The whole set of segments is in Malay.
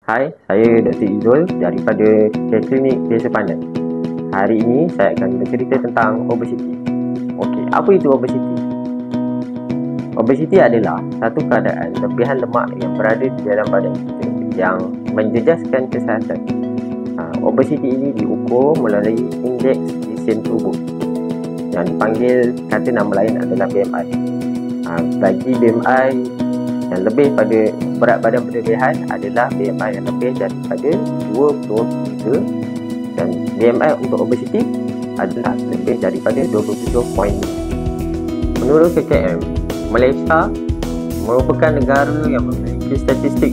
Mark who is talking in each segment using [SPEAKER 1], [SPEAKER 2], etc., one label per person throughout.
[SPEAKER 1] Hai, saya Dr. Izul daripada Klinik Desa Pandan. Hari ini saya akan bercerita tentang obesiti. Okey, apa itu obesiti? Obesiti adalah satu keadaan lebihan lemak yang berada di dalam badan kita yang menjejaskan kesihatan. Obesiti ini diukur melalui indeks isen tubuh yang dipanggil, kata nama lain adalah BMI. Bagi BMI yang lebih pada berat badan berlebihan adalah BMI yang lebih daripada 23 dan BMI untuk obesiti adalah lebih daripada 27.5. Menurut KKM, Malaysia merupakan negara yang memiliki statistik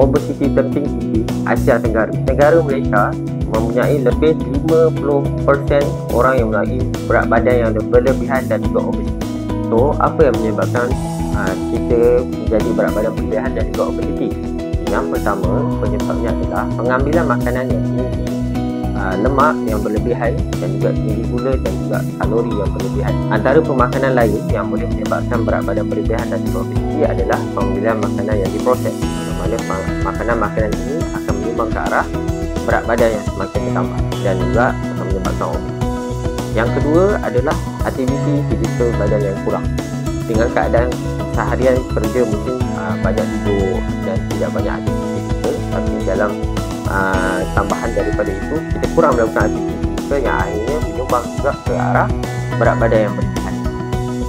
[SPEAKER 1] obesiti tertinggi di Asia Tenggara. Negara Malaysia mempunyai lebih 50% orang yang memiliki berat badan yang berlebihan dan juga obesiti. So, apa yang menyebabkan kita menjadi berat badan berlebihan dan juga obesiti? Yang pertama, penyebabnya adalah pengambilan makanan yang tinggi lemak yang berlebihan dan juga tinggi gula dan juga kalori yang berlebihan. Antara pemakanan lain yang boleh menyebabkan berat badan berlebihan dan juga obesiti adalah pengambilan makanan yang diproses, di mana makanan-makanan ini akan menyumbang ke arah berat badan yang semakin bertambah dan juga akan menyebabkan obesiti. Yang kedua adalah aktiviti fizikal badan yang kurang. Dengan keadaan seharian kerja mungkin banyak tidur dan tidak banyak aktiviti fizikal, tapi dalam tambahan daripada itu kita kurang melakukan aktiviti fizikal yang akhirnya menyumbang juga ke arah berat badan yang berlebihan.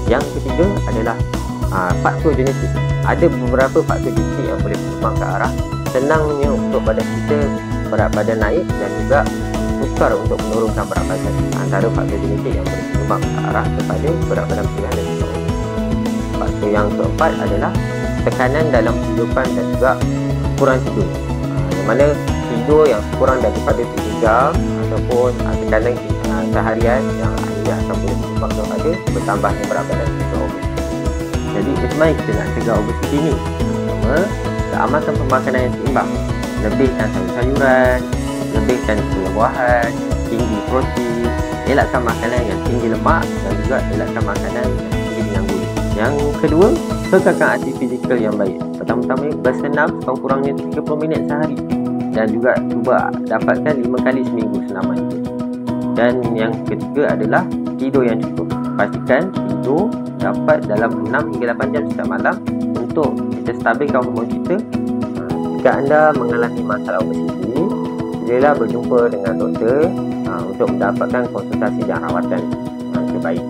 [SPEAKER 1] Yang ketiga adalah faktor genetik. Ada beberapa faktor genetik yang boleh menyumbang ke arah senangnya untuk badan kita berat badan naik dan juga sukar untuk menurunkan berat badan. Antara faktor genetik yang boleh menyumbang ke arah kepada berat badan berlebihan dan juga obesiti. Faktor yang keempat adalah tekanan dalam kehidupan dan juga kurang tidur, yang mana tidur yang kurang daripada 3 jam ataupun tekanan seharian yang akhirnya akan boleh menyumbang kepada bertambahnya berat badan dan juga obesiti. Jadi macam mana kita nak cegah obesiti ni? Pertama, kita amalkan pemakanan yang seimbang, lebihkan sayur-sayuran, lebihkan buah-buahan, tinggi protein, elakkan makanan yang tinggi lemak dan juga elakkan makanan yang tinggi dengan gula. Yang kedua, kekalkan aktiviti fizikal yang baik. Pertama-tama, bersenam sekurang-kurangnya 30 minit sehari dan juga cuba dapatkan 5 kali seminggu senaman itu. Dan yang ketiga adalah tidur yang cukup. Pastikan tidur dapat dalam 6 hingga 8 jam setiap malam untuk kita stabilkan hormon kita. Jika anda mengalami masalah obesiti, silalah berjumpa dengan doktor untuk mendapatkan konsultasi dan rawatan yang terbaik.